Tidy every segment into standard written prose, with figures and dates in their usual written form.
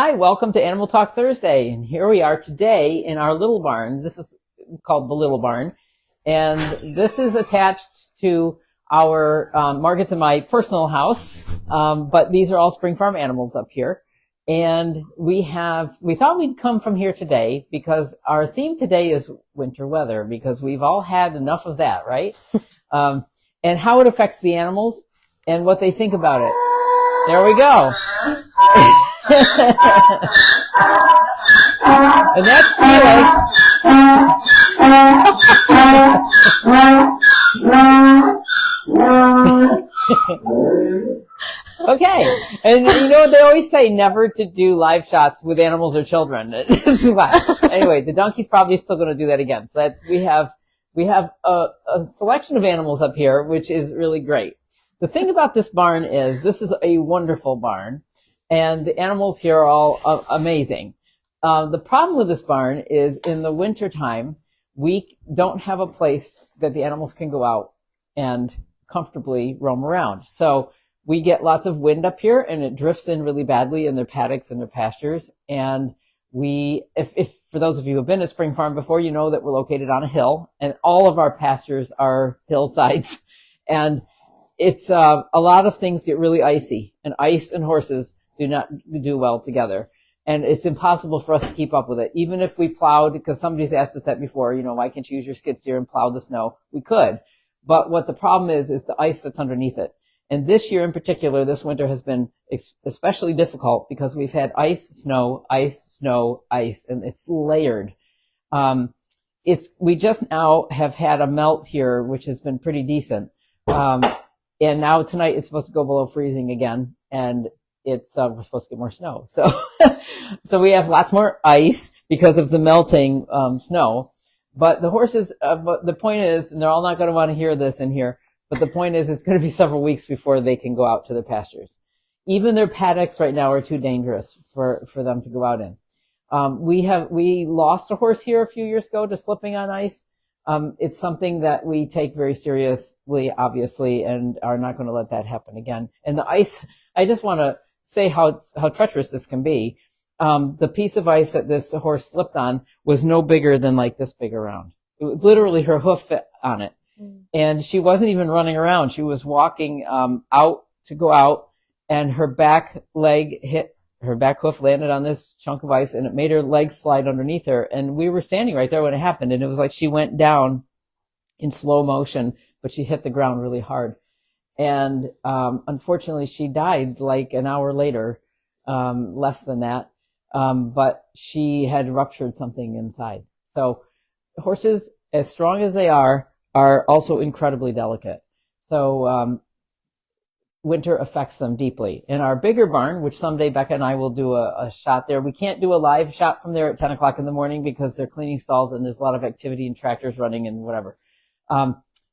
Hi, welcome to Animal Talk Thursday. And here we are today in our little barn. This is called the Little Barn. And this is attached to our Margaret's and my personal house. But these are all Spring Farm animals up here. And we thought we'd come from here today because our theme today is winter weather, because we've all had enough of that, right? And how it affects the animals and what they think about it. There we go. And that's Felix. Okay. And you know what they always say, never to do live shots with animals or children. Anyway, the donkey's probably still going to do that again. So we have a selection of animals up here, which is really great. The thing about this barn is this is a wonderful barn. And the animals here are all amazing. The problem with this barn is in the wintertime, we don't have a place that the animals can go out and comfortably roam around. So we get lots of wind up here and it drifts in really badly in their paddocks and their pastures. And if for those of you who have been to Spring Farm before, you know that we're located on a hill and all of our pastures are hillsides. And it's a lot of things get really icy, and ice and horses do not do well together. And it's impossible for us to keep up with it. Even if we plowed, because somebody's asked us that before, why can't you use your skid steer and plow the snow? We could. But what the problem is the ice that's underneath it. And this year in particular, this winter has been especially difficult because we've had ice, snow, and it's layered. We just now have had a melt here, which has been pretty decent. And now tonight it's supposed to go below freezing again. And we're supposed to get more snow. So we have lots more ice because of the melting snow. But the horses, but the point is, and they're all not going to want to hear this in here, but the point is it's going to be several weeks before they can go out to their pastures. Even their paddocks right now are too dangerous for them to go out in. We lost a horse here a few years ago to slipping on ice. It's something that we take very seriously, obviously, and are not going to let that happen again. And the ice, I just want to say how treacherous this can be. The piece of ice that this horse slipped on was no bigger than like this big around. It was literally her hoof fit on it. And she wasn't even running around. She was walking out to go out, and her back hoof landed on this chunk of ice, and it made her legs slide underneath her. And we were standing right there when it happened, and it was like she went down in slow motion, but she hit the ground really hard. And unfortunately, she died like an hour later, less than that. But she had ruptured something inside. So horses, as strong as they are also incredibly delicate. So winter affects them deeply. In our bigger barn, which someday Becca and I will do a shot there, we can't do a live shot from there at 10 o'clock in the morning because they're cleaning stalls and there's a lot of activity and tractors running and whatever.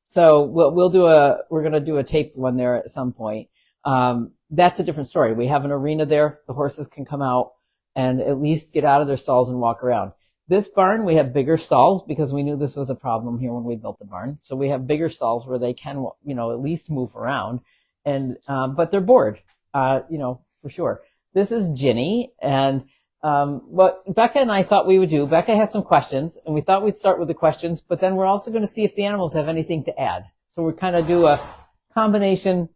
So we're going to do a taped one there at some point. That's a different story. We have an arena there. The horses can come out and at least get out of their stalls and walk around. This barn, we have bigger stalls because we knew this was a problem here when we built the barn. So we have bigger stalls where they can, at least move around. And, but they're bored, for sure. This is Ginny. And, what Becca and I thought we would do, Becca has some questions and we thought we'd start with the questions, but then we're also going to see if the animals have anything to add. So we're kind of do a combination,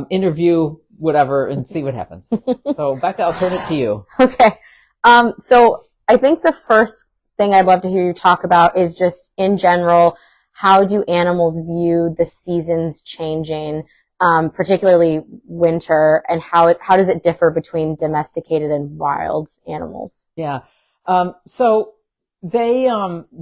interview, whatever, and see what happens. So Becca, I'll turn it to you. Okay. So I think the first thing I'd love to hear you talk about is just in general, how do animals view the seasons changing, particularly winter, and how does it differ between domesticated and wild animals? Yeah. So they,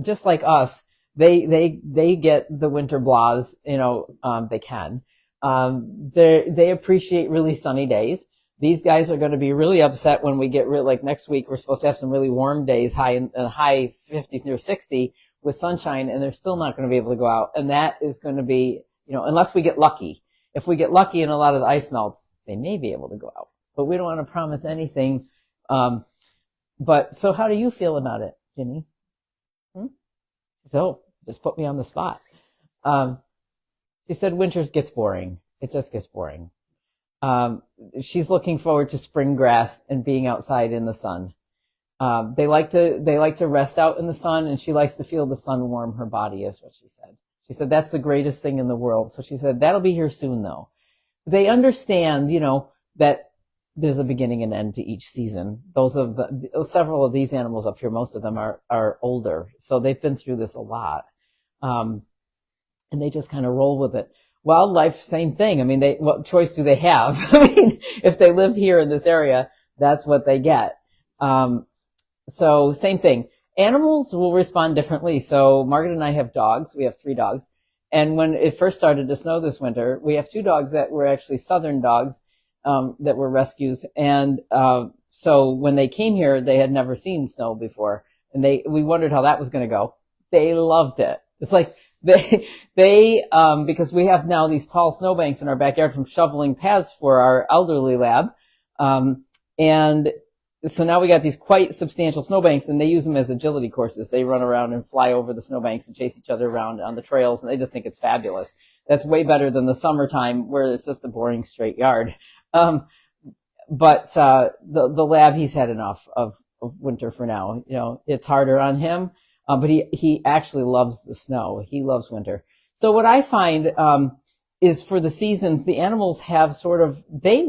just like us, they get the winter blahs, they can. They appreciate really sunny days. These guys are going to be really upset when we get like next week, we're supposed to have some really warm days, high 50s, near 60 with sunshine, and they're still not going to be able to go out. And that is going to be, unless we get lucky. If we get lucky and a lot of the ice melts, they may be able to go out, but we don't want to promise anything. But so how do you feel about it, Ginny? So just put me on the spot. She said winters gets boring. It just gets boring. Um, she's looking forward to spring grass and being outside in the sun. They like to rest out in the sun, and she likes to feel the sun warm her body, is what she said. She said that's the greatest thing in the world. So she said that'll be here soon, though. They understand, that there's a beginning and end to each season. Several of these animals up here, most of them are older, so they've been through this a lot, and they just kind of roll with it. Wildlife, same thing. I mean, what choice do they have? I mean, if they live here in this area, that's what they get. So same thing. Animals will respond differently. So Margaret and I have dogs. We have 3 dogs. And when it first started to snow this winter, we have 2 dogs that were actually southern dogs, that were rescues. And, so when they came here, they had never seen snow before. And we wondered how that was going to go. They loved it. It's like because we have now these tall snowbanks in our backyard from shoveling paths for our elderly lab. And so now we got these quite substantial snowbanks, and they use them as agility courses. They run around and fly over the snowbanks and chase each other around on the trails, and they just think it's fabulous. That's way better than the summertime where it's just a boring straight yard. But the lab, he's had enough of winter for now. It's harder on him, but he actually loves the snow. He loves winter. So what I find is for the seasons, the animals have sort of they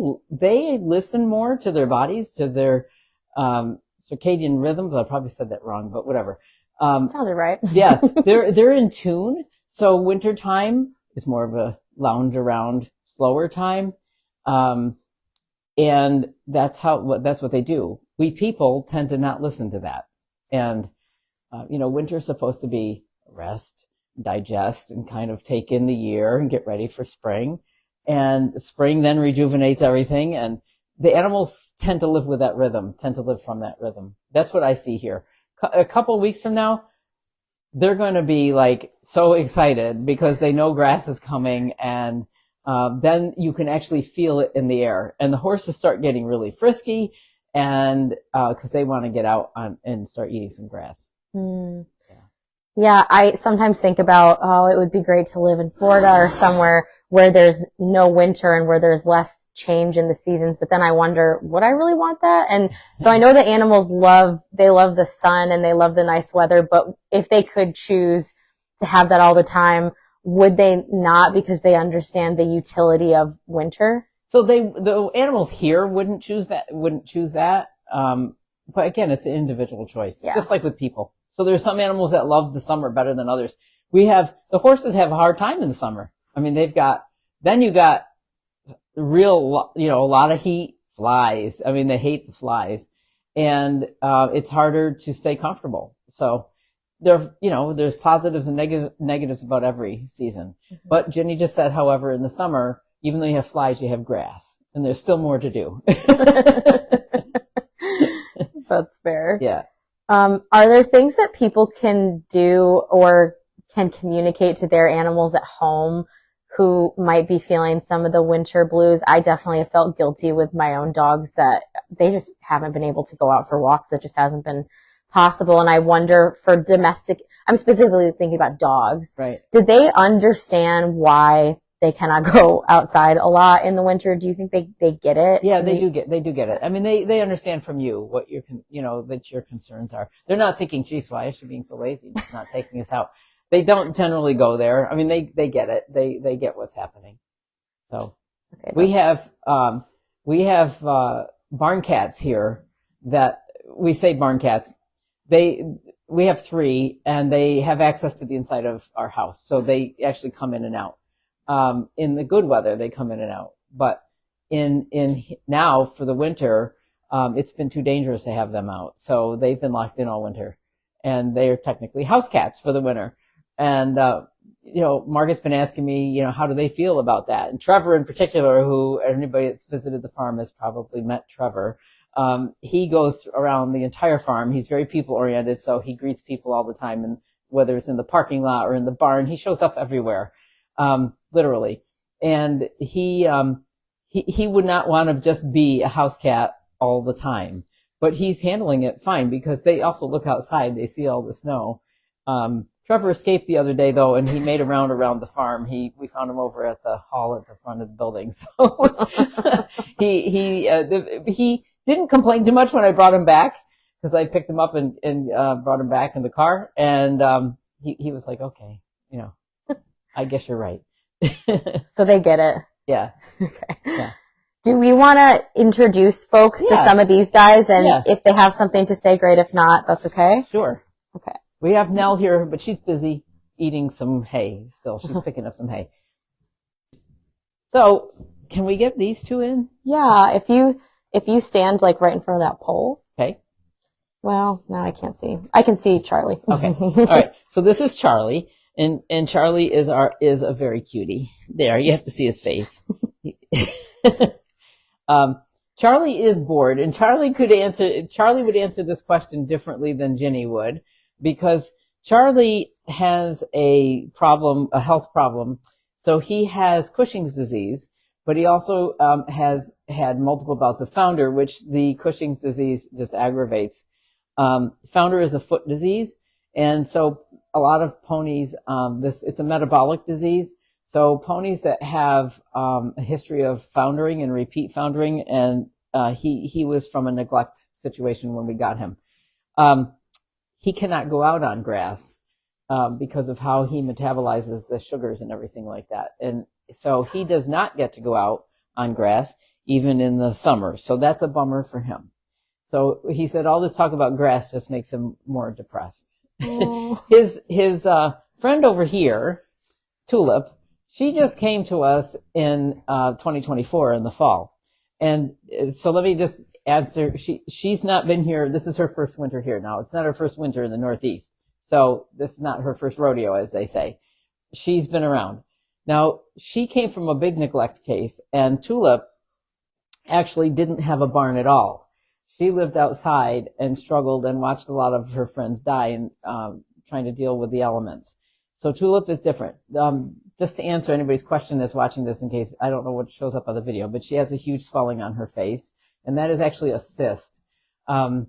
listen more to their bodies, to their circadian rhythms. I probably said that wrong, but whatever. Sounded right. Yeah, they're in tune. So wintertime is more of a lounge around, slower time. And that's what they do. We people tend to not listen to that. And, winter's supposed to be rest, digest, and kind of take in the year and get ready for spring. And spring then rejuvenates everything. And the animals tend to live with that rhythm, tend to live from that rhythm. That's what I see here. A couple of weeks from now, they're going to be like so excited because they know grass is coming, and then you can actually feel it in the air. And the horses start getting really frisky, and because they want to get out and start eating some grass. Mm. Yeah, I sometimes think about, it would be great to live in Florida or somewhere where there's no winter and where there's less change in the seasons. But then I wonder, would I really want that? And so I know the animals love the sun and they love the nice weather, but if they could choose to have that all the time, would they not, because they understand the utility of winter? So the animals here wouldn't choose that. But again, it's an individual choice, just like with people. So there's some animals that love the summer better than others. The horses have a hard time in the summer. I mean, you got real, a lot of heat, flies. I mean, they hate the flies, and it's harder to stay comfortable. So there's positives and negatives about every season. Mm-hmm. But Jenny just said, however, in the summer, even though you have flies, you have grass, and there's still more to do. That's fair. Yeah. Are there things that people can do or can communicate to their animals at home who might be feeling some of the winter blues? I definitely have felt guilty with my own dogs that they just haven't been able to go out for walks. It just hasn't been possible. And I wonder for I'm specifically thinking about dogs. Right. Did they understand why they cannot go outside a lot in the winter? Do you think they get it? Yeah, they do get it. I mean, they understand from you what that your concerns are. They're not thinking, geez, why is she being so lazy? She's not taking us out. They don't generally go there. I mean, they get it. They get what's happening. So okay, we have barn cats here that we say barn cats. We have 3, and they have access to the inside of our house. So they actually come in and out. In the good weather, they come in and out. But in now for the winter, it's been too dangerous to have them out. So they've been locked in all winter, and they are technically house cats for the winter. And, Margaret's been asking me, how do they feel about that? And Trevor in particular, who anybody that's visited the farm has probably met Trevor. He goes around the entire farm. He's very people oriented. So he greets people all the time. And whether it's in the parking lot or in the barn, he shows up everywhere. Literally. And he would not want to just be a house cat all the time, but he's handling it fine because they also look outside. They see all the snow. Trevor escaped the other day though, and he made a round around the farm. We found him over at the hall at the front of the building. So he didn't complain too much when I brought him back, because I picked him up and brought him back in the car, and he was like, okay, I guess you're right. So they get it. Yeah. Okay. Yeah. Do we want to introduce folks to some of these guys? And if they have something to say, great. If not, that's okay. Sure. Okay. We have Nell here, but she's busy eating some hay still. She's picking up some hay. So can we get these two in? Yeah. If you stand like right in front of that pole. Okay. Well, now I can't see. I can see Charlie. Okay. All right. So this is Charlie, and Charlie is a very cutie. There, you have to see his face. Charlie is bored, and Charlie would answer this question differently than Ginny would, because Charlie has a health problem. So he has Cushing's disease, but he also has had multiple bouts of founder, which the Cushing's disease just aggravates. Founder is a foot disease, and so a lot of ponies, it's a metabolic disease. So ponies that have a history of foundering and repeat foundering, and he was from a neglect situation when we got him. He cannot go out on grass because of how he metabolizes the sugars and everything like that. And so he does not get to go out on grass even in the summer. So that's a bummer for him. So he said all this talk about grass just makes him more depressed. His friend over here, Tulip, she just came to us in 2024 in the fall. And so let me just answer. She's not been here. This is her first winter here now. It's not her first winter in the Northeast. So this is not her first rodeo, as they say. She's been around. Now, she came from a big neglect case, and Tulip actually didn't have a barn at all. She lived outside and struggled and watched a lot of her friends die and trying to deal with the elements. So Tulip is different. Just to answer anybody's question that's watching this, in case I don't know what shows up on the video, but she has a huge swelling on her face, and that is actually a cyst. And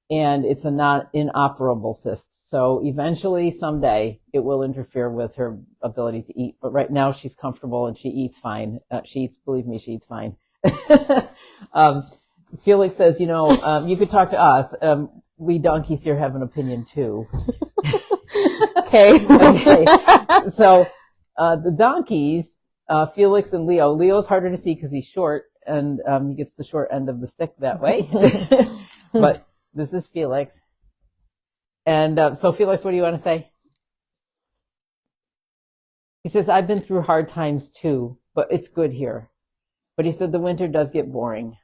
it's a not inoperable cyst. So eventually, someday, it will interfere with her ability to eat. But right now, she's comfortable and she eats fine. Believe me, she eats fine. Felix says, you could talk to us. We donkeys here have an opinion too. Okay. So, the donkeys, Felix and Leo. Leo's harder to see because he's short, and he gets the short end of the stick that way. But this is Felix. And so, Felix, what do you want to say? He says, I've been through hard times too, but it's good here. But he said the winter does get boring.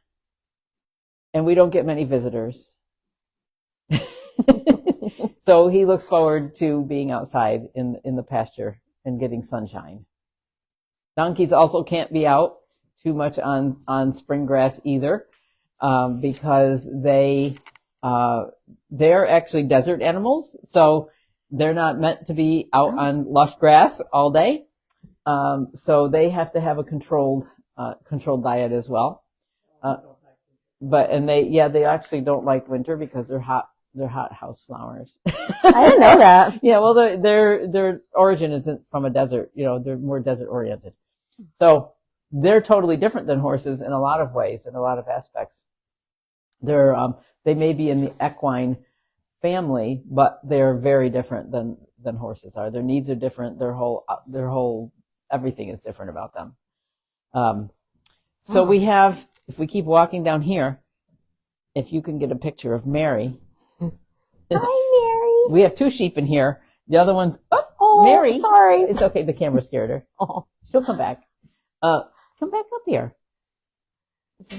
And we don't get many visitors. So he looks forward to being outside in the pasture and getting sunshine. Donkeys also can't be out too much on spring grass either, because they're actually desert animals. So they're not meant to be out on lush grass all day. So they have to have a controlled diet as well. They actually don't like winter because they're hot house flowers. I didn't know that. Yeah, well, their origin isn't from a desert. They're more desert oriented. So they're totally different than horses in a lot of ways, in a lot of aspects. They may be in the equine family, but they're very different than horses are. Their needs are different. Their whole everything is different about them. We have, if we keep walking down here, if you can get a picture of Mary. Hi, Mary. We have two sheep in here. The other one's, Mary. Sorry. It's okay. The camera scared her. Oh, she'll come back. Come back up here.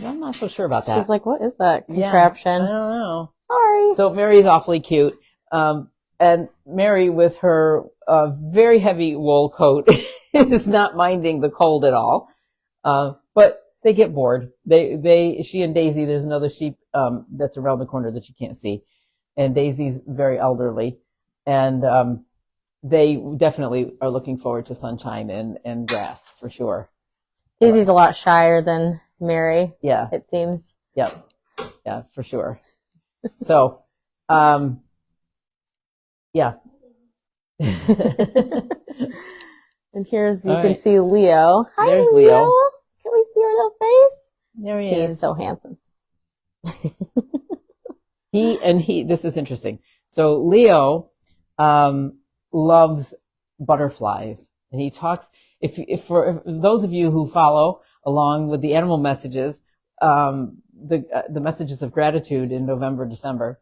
I'm not so sure about that. She's like, what is that contraption? Yeah, I don't know. Sorry. So Mary's awfully cute. And Mary, with her very heavy wool coat, is not minding the cold at all. But they get bored. She and Daisy, there's another sheep that's around the corner that you can't see. And Daisy's very elderly. And they definitely are looking forward to sunshine and grass, for sure. Daisy's a lot shyer than Mary. Yeah. It seems. Yep. Yeah, for sure. So, yeah. And here's, you All can right. see Leo. Hi, There's Leo. Leo. Can we see your little face? There he He's is. so handsome. This is interesting. So Leo loves butterflies, and he talks. If for those of you who follow along with the animal messages, the messages of gratitude in November, December,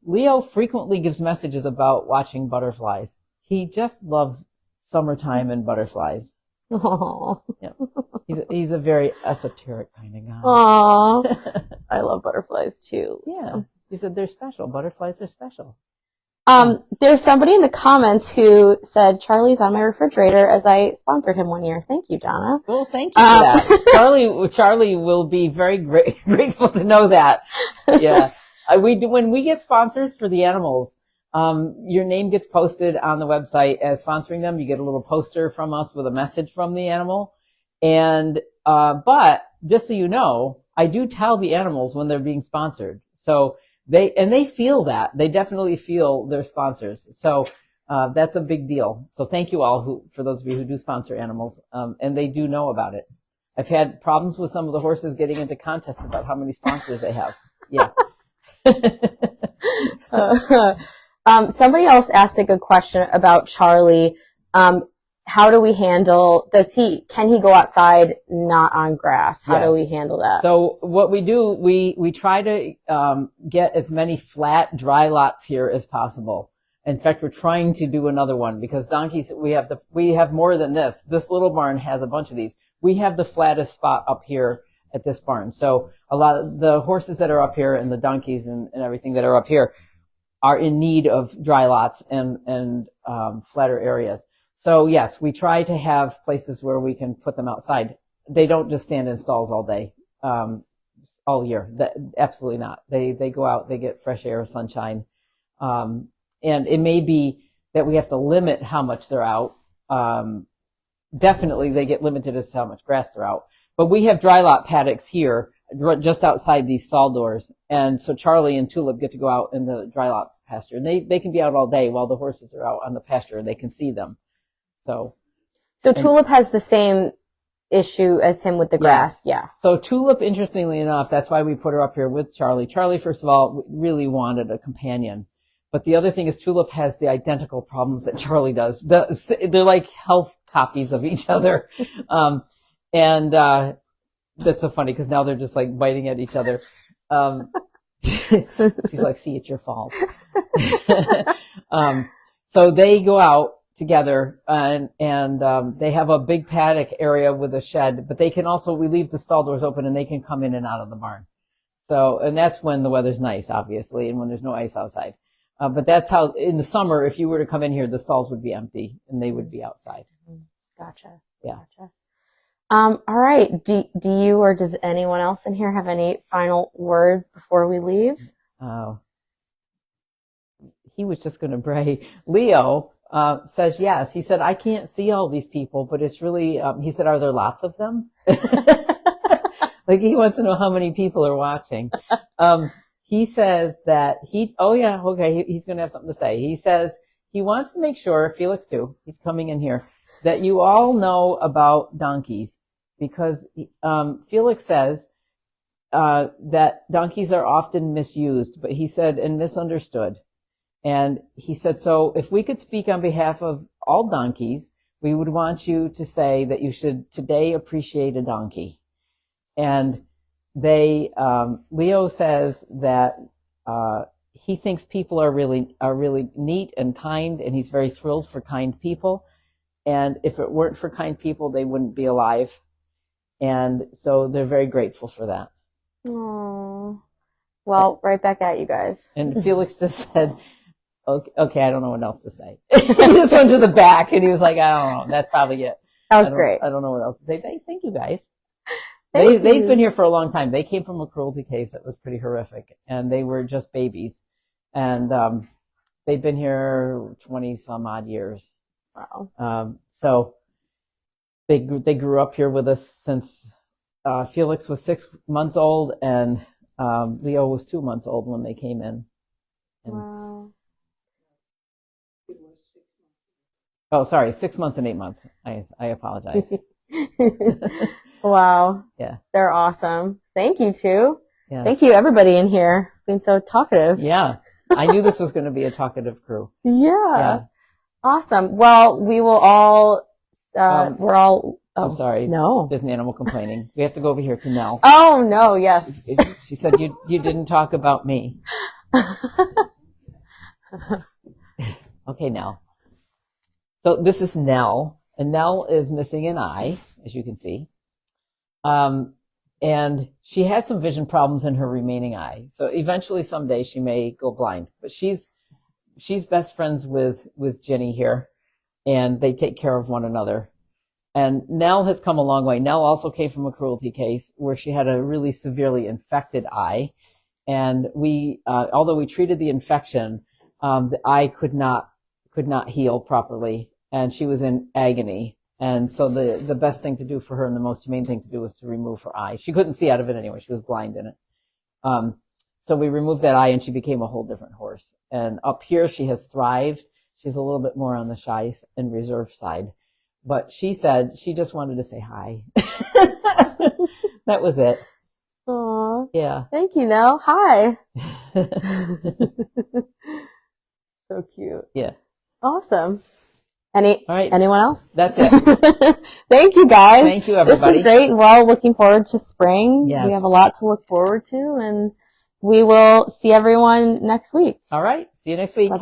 Leo frequently gives messages about watching butterflies. He just loves summertime and butterflies. Aww. Yeah, he's a very esoteric kind of guy. Aww. I love butterflies too. Yeah, he said they're special. Butterflies are special. There's somebody in the comments who said Charlie's on my refrigerator as I sponsored him one year. Thank you, Donna. Well, thank you for that. Charlie will be very grateful to know that. Yeah. When we get sponsors for the animals, your name gets posted on the website as sponsoring them. You get a little poster from us with a message from the animal. And, but just so you know, I do tell the animals when they're being sponsored. So they feel that. They definitely feel their sponsors. So, that's a big deal. So thank you all for those of you who do sponsor animals. And they do know about it. I've had problems with some of the horses getting into contests about how many sponsors they have. Yeah. Somebody else asked a good question about Charlie. How do we handle, can he go outside not on grass? How do we handle that? So what we do, we try to get as many flat, dry lots here as possible. In fact, we're trying to do another one because donkeys, we have more than this. This little barn has a bunch of these. We have the flattest spot up here at this barn. So a lot of the horses that are up here and the donkeys and everything that are up here are in need of dry lots and flatter areas. So yes, we try to have places where we can put them outside. They don't just stand in stalls all day, all year. Absolutely not. They go out, they get fresh air, sunshine. And it may be that we have to limit how much they're out. Definitely they get limited as to how much grass they're out. But we have dry lot paddocks here, just outside these stall doors. And so Charlie and Tulip get to go out in the dry lot pasture. And they can be out all day while the horses are out on the pasture and they can see them. So Tulip has the same issue as him with the grass. Yes. Yeah. So Tulip, interestingly enough, that's why we put her up here with Charlie. Charlie, first of all, really wanted a companion. But the other thing is Tulip has the identical problems that Charlie does. They're like health copies of each other. That's so funny because now they're just like biting at each other. She's like, see, it's your fault. So they go out together and they have a big paddock area with a shed, but we leave the stall doors open and they can come in and out of the barn. So, and that's when the weather's nice, obviously, and when there's no ice outside. But that's how, in the summer, if you were to come in here, the stalls would be empty and they would be outside. Gotcha. Yeah. Gotcha. All right. Do you or does anyone else in here have any final words before we leave? He was just going to bray. Leo says yes. He said, I can't see all these people, but it's really, he said, are there lots of them? Like he wants to know how many people are watching. He says that he's going to have something to say. He says he wants to make sure, Felix too, he's coming in here, that you all know about donkeys because Felix says that donkeys are often misused, but he said, and misunderstood. And he said, so if we could speak on behalf of all donkeys, we would want you to say that you should today appreciate a donkey. And Leo says that he thinks people are really neat and kind, and he's very thrilled for kind people. And if it weren't for kind people, they wouldn't be alive. And so they're very grateful for that. Aww. Well, right back at you guys. And Felix just said, okay, I don't know what else to say. He just went to the back and he was like, I don't know. That's probably it. That was great. I don't know what else to say. Thank you guys. They've been here for a long time. They came from a cruelty case that was pretty horrific, and they were just babies. And they've been here 20 some odd years. Wow. So they grew up here with us since Felix was 6 months old, and Leo was 2 months old when they came in. And wow. Oh, sorry, 6 months and 8 months. I apologize. Wow. Yeah. They're awesome. Thank you, too. Yeah. Thank you, everybody in here, being so talkative. Yeah. I knew this was going to be a talkative crew. Yeah. Awesome. Well, we will all, we're all, I'm sorry. No. There's an animal complaining. We have to go over here to Nell. Oh, no, yes. She said you didn't talk about me. Okay, Nell. So this is Nell, and Nell is missing an eye, as you can see. And she has some vision problems in her remaining eye. So eventually someday she may go blind, but she's best friends with Jenny here, and they take care of one another. And Nell has come a long way. Nell also came from a cruelty case where she had a really severely infected eye. And although we treated the infection, the eye could not heal properly, and she was in agony. And so the best thing to do for her and the most humane thing to do was to remove her eye. She couldn't see out of it anyway. She was blind in it. So we removed that eye, and she became a whole different horse. And up here, she has thrived. She's a little bit more on the shy and reserved side. But she said she just wanted to say hi. That was it. Aw. Yeah. Thank you, Nell. Hi. So cute. Yeah. Awesome. All right. Anyone else? That's it. Thank you, guys. Thank you, everybody. This is great, and we're all looking forward to spring. Yes. We have a lot to look forward to, and we will see everyone next week. All right. See you next week. Bye-bye.